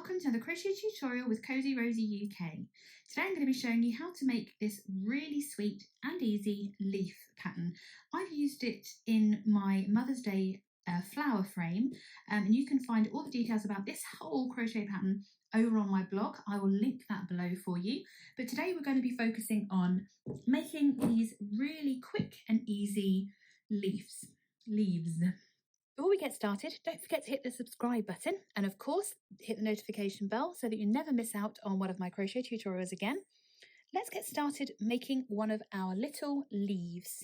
Welcome to the crochet tutorial with Cozy Rosie UK. Today I'm going to be showing you how to make this really sweet and easy leaf pattern. I've used it in my Mother's Day flower frame, and you can find all the details about this whole crochet pattern over on my blog. I will link that below for you. But today we're going to be focusing on making these really quick and easy leaves. Before we get started, don't forget to hit the subscribe button and of course hit the notification bell so that you never miss out on one of my crochet tutorials again. Let's get started making one of our little leaves.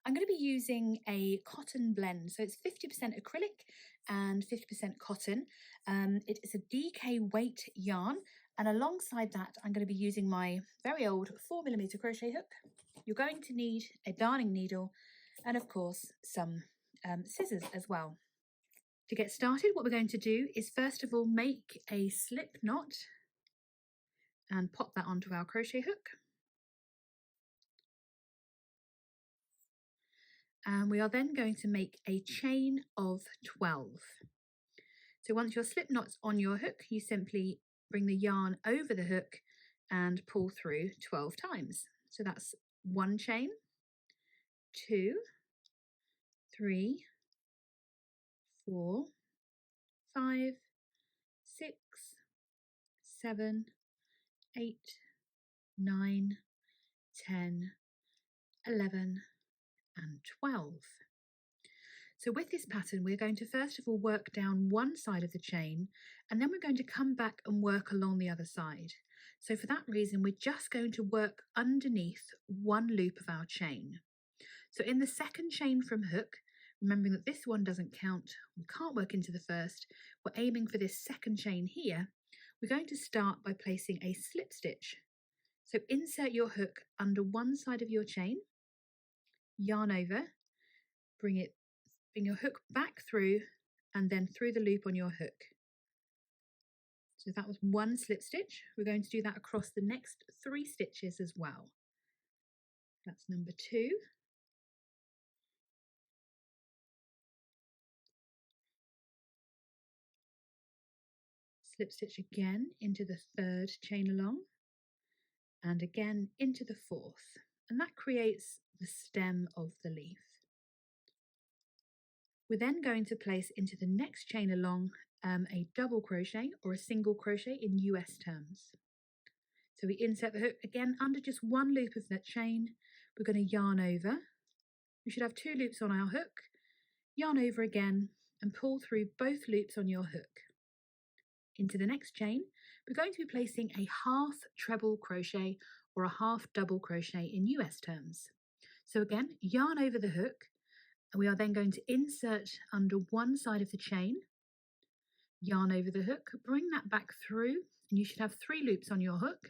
I'm going to be using a cotton blend, so it's 50% acrylic and 50% cotton. It is a DK weight yarn, and alongside that I'm going to be using my very old 4mm crochet hook. You're going to need a darning needle and of course some scissors as well. To get started, what we're going to do is first of all make a slip knot and pop that onto our crochet hook. And we are then going to make a chain of 12. So once your slip knot's on your hook, you simply bring the yarn over the hook and pull through 12 times. So that's 1 chain, 2, 3, 4, 5, 6, 7, 8, 9, 10, 11, and 12. So with this pattern, we're going to first of all work down one side of the chain, and then we're going to come back and work along the other side. So for that reason, we're just going to work underneath one loop of our chain. So in the second chain from hook, remembering that this one doesn't count, we can't work into the first, we're aiming for this second chain here, we're going to start by placing a slip stitch. So insert your hook under one side of your chain, yarn over, bring your hook back through and then through the loop on your hook. So that was one slip stitch. We're going to do that across the next 3 stitches as well. That's number 2. Slip stitch again into the 3rd chain along and again into the 4th, and that creates the stem of the leaf. We're then going to place into the next chain along a double crochet or a single crochet in US terms. So we insert the hook again under just one loop of that chain. We're going to yarn over. We should have 2 loops on our hook, yarn over again and pull through both loops on your hook. Into the next chain, we're going to be placing a half treble crochet or a half double crochet in US terms. So again, yarn over the hook, and we are then going to insert under one side of the chain, yarn over the hook, bring that back through, and you should have 3 loops on your hook.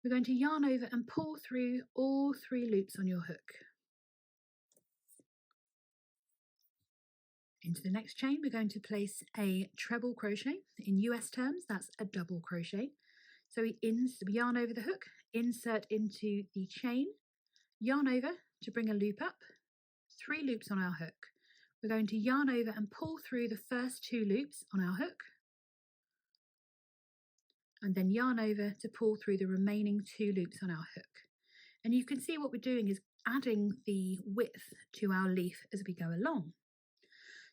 We're going to yarn over and pull through all 3 loops on your hook. Into the next chain, we're going to place a treble crochet. In US terms, that's a double crochet. So we yarn over the hook, insert into the chain, yarn over to bring a loop up, 3 loops on our hook. We're going to yarn over and pull through the first 2 loops on our hook, and then yarn over to pull through the remaining 2 loops on our hook. And you can see what we're doing is adding the width to our leaf as we go along.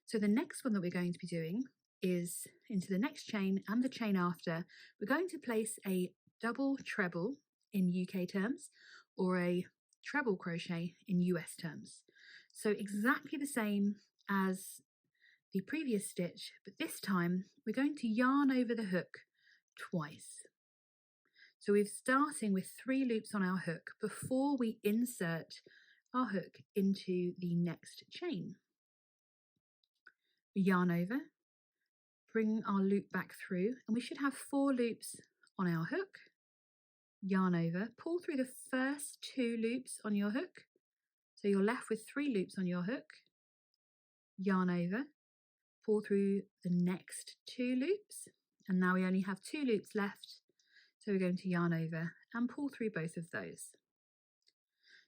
So the next one that we're going to be doing is into the next chain and the chain after, we're going to place a double treble in UK terms or a treble crochet in US terms. So exactly the same as the previous stitch, but this time we're going to yarn over the hook twice. So we're starting with 3 loops on our hook before we insert our hook into the next chain. We yarn over, bring our loop back through, and we should have 4 loops on our hook. Yarn over, pull through the first 2 loops on your hook, so you're left with 3 loops on your hook. Yarn over, pull through the next 2 loops, and now we only have 2 loops left, so we're going to yarn over and pull through both of those.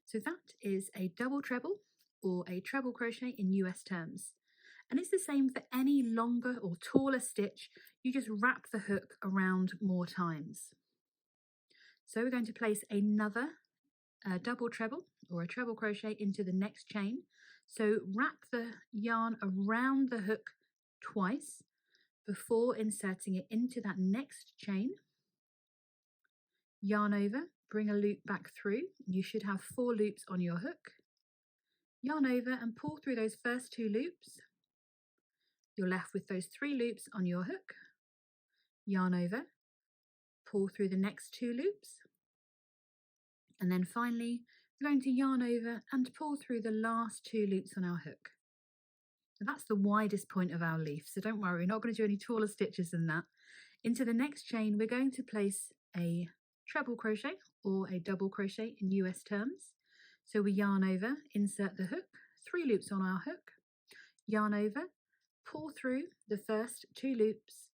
So that is a double treble or a treble crochet in US terms. And it's the same for any longer or taller stitch. You just wrap the hook around more times. So we're going to place another double treble or a treble crochet into the next chain. So wrap the yarn around the hook twice before inserting it into that next chain. Yarn over, bring a loop back through. You should have 4 loops on your hook. Yarn over and pull through those first 2 loops. You're left with those 3 loops on your hook. Yarn over, pull through the next 2 loops. And then finally, we're going to yarn over and pull through the last 2 loops on our hook. Now that's the widest point of our leaf, so don't worry, we're not going to do any taller stitches than that. Into the next chain, we're going to place a treble crochet or a double crochet in US terms. So we yarn over, insert the hook, 3 loops on our hook, yarn over, pull through the first 2 loops,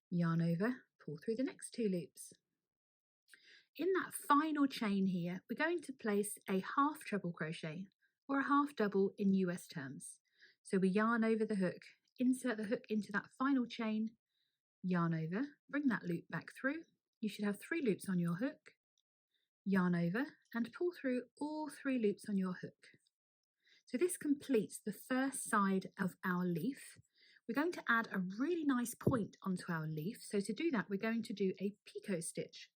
yarn over, pull through the next 2 loops. In that final chain here, we're going to place a half treble crochet or a half double in US terms. So we yarn over the hook, insert the hook into that final chain, yarn over, bring that loop back through. You should have 3 loops on your hook, yarn over and pull through all 3 loops on your hook. So this completes the first side of our leaf. We're going to add a really nice point onto our leaf. So to do that, we're going to do a picot stitch.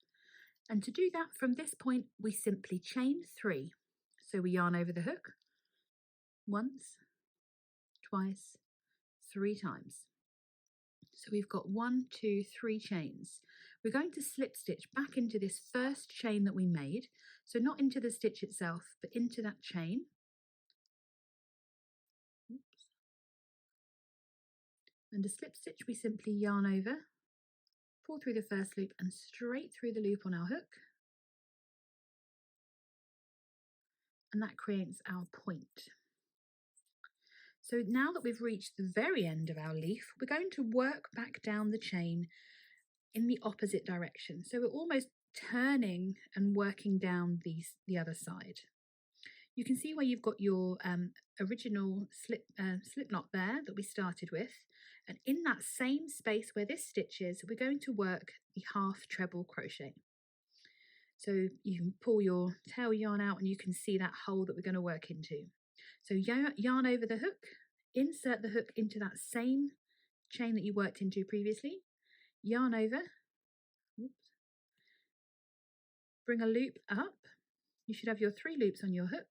And to do that, from this point, we simply chain 3. So we yarn over the hook once, twice, 3 times. So we've got 1, 2, 3 chains. We're going to slip stitch back into this first chain that we made. So not into the stitch itself, but into that chain. Oops. And to slip stitch, we simply yarn over, pull through the first loop and straight through the loop on our hook. And that creates our point. So now that we've reached the very end of our leaf, we're going to work back down the chain in the opposite direction. So we're almost turning and working down the other side. You can see where you've got your original slip knot there that we started with. And in that same space where this stitch is, we're going to work the half treble crochet. So you can pull your tail yarn out and you can see that hole that we're going to work into. So yarn over the hook, insert the hook into that same chain that you worked into previously, yarn over, oops, bring a loop up. You should have your 3 loops on your hook,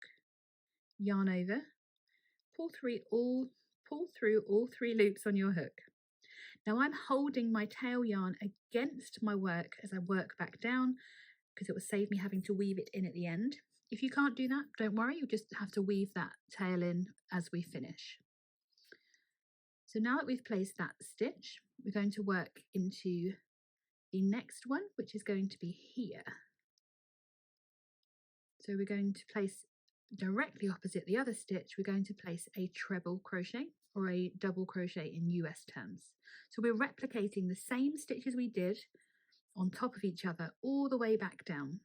yarn over, pull through all 3 loops on your hook. Now I'm holding my tail yarn against my work as I work back down because it will save me having to weave it in at the end. If you can't do that, don't worry, you'll just have to weave that tail in as we finish. So now that we've placed that stitch, we're going to work into the next one, which is going to be here. So we're going to place directly opposite the other stitch, we're going to place a treble crochet or a double crochet in US terms. So we're replicating the same stitches we did on top of each other all the way back down.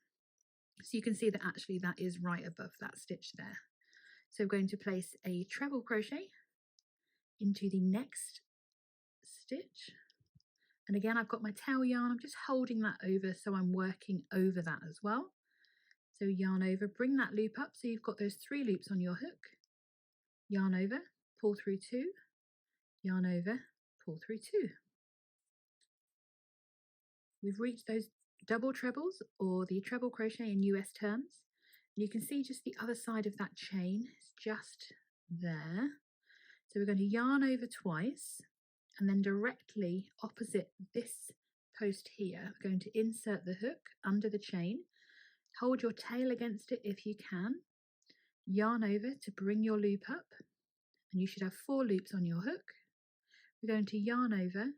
So you can see that actually that is right above that stitch there. So we're going to place a treble crochet into the next stitch. And again, I've got my tail yarn, I'm just holding that over so I'm working over that as well. So yarn over, bring that loop up so you've got those 3 loops on your hook, yarn over, pull through 2, yarn over, pull through 2. We've reached those double trebles or the treble crochet in US terms. You can see just the other side of that chain is just there. So we're going to yarn over twice and then directly opposite this post here, we're going to insert the hook under the chain. Hold your tail against it if you can. Yarn over to bring your loop up and you should have 4 loops on your hook. We're going to yarn over,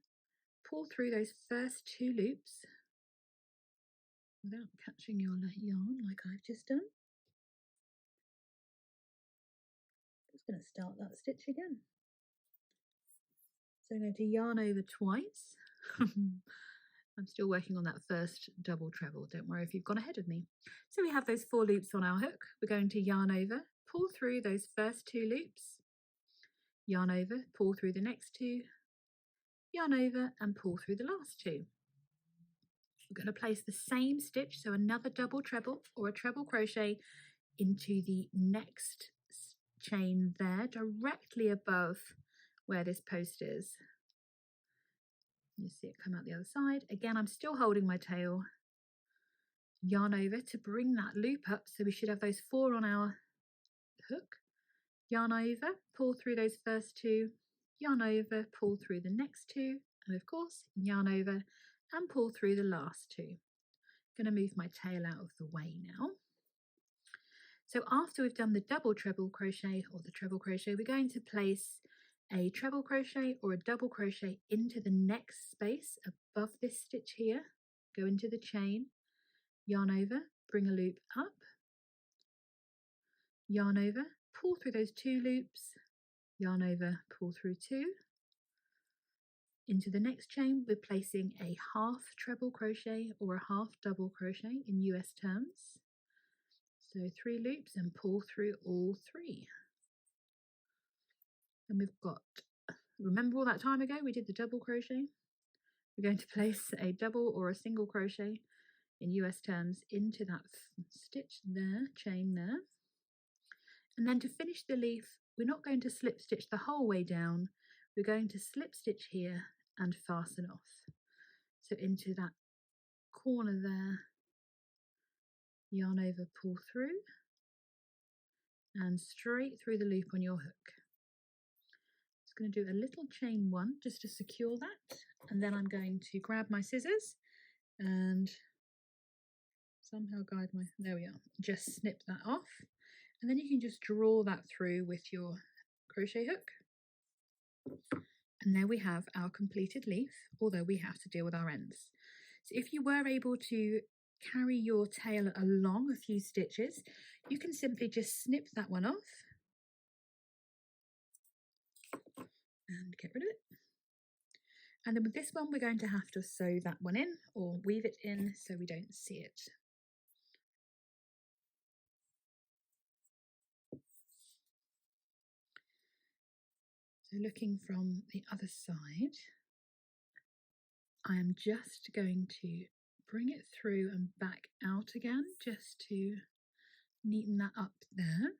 pull through those first 2 loops without catching your yarn like I've just done. Just going to start that stitch again. So I'm going to yarn over twice. I'm still working on that first double treble. Don't worry if you've gone ahead of me. So we have those 4 loops on our hook. We're going to yarn over, pull through those first 2 loops, yarn over, pull through the next 2, yarn over and pull through the last 2. We're going to place the same stitch, so another double treble or a treble crochet into the next chain there, directly above where this post is. You see it come out the other side. Again, I'm still holding my tail. Yarn over to bring that loop up, so we should have those 4 on our hook. Yarn over, pull through those first 2, yarn over, pull through the next 2, and of course yarn over and pull through the last 2. I'm going to move my tail out of the way now. So after we've done the double treble crochet or the treble crochet, we're going to place a treble crochet or a double crochet into the next space above this stitch here. Go into the chain, yarn over, bring a loop up, yarn over, pull through those 2 loops, yarn over, pull through 2. Into the next chain, we're placing a half treble crochet or a half double crochet in US terms. So 3 loops and pull through all 3. And we've got, remember all that time ago we did the double crochet? We're going to place a double or a single crochet in US terms into that stitch there, chain there. And then to finish the leaf, we're not going to slip stitch the whole way down. We're going to slip stitch here and fasten off. So into that corner there, yarn over, pull through, and straight through the loop on your hook. Just going to do a little chain 1 just to secure that, and then I'm going to grab my scissors and somehow guide my, there we are, just snip that off, and then you can just draw that through with your crochet hook. And there we have our completed leaf, although we have to deal with our ends. So if you were able to carry your tail along a few stitches, you can simply just snip that one off and get rid of it. And then with this one, we're going to have to sew that one in or weave it in so we don't see it. So looking from the other side, I am just going to bring it through and back out again just to neaten that up there.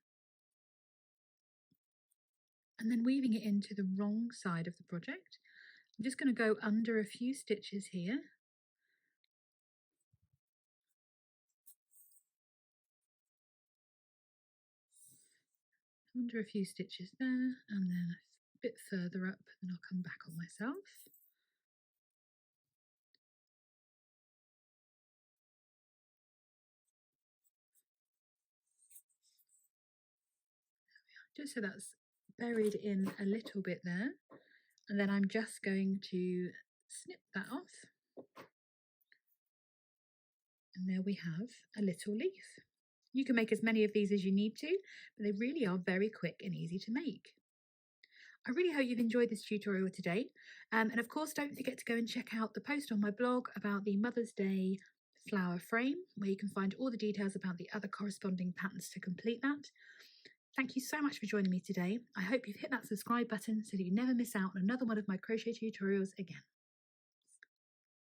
And then weaving it into the wrong side of the project. I'm just going to go under a few stitches here. Under a few stitches there, and then a bit further up, and I'll come back on myself. Just so that's buried in a little bit there, and then I'm just going to snip that off, and there we have a little leaf. You can make as many of these as you need to, but they really are very quick and easy to make. I really hope you've enjoyed this tutorial today, and of course don't forget to go and check out the post on my blog about the Mother's Day flower frame, where you can find all the details about the other corresponding patterns to complete that. Thank you so much for joining me today. I hope you've hit that subscribe button so that you never miss out on another one of my crochet tutorials again.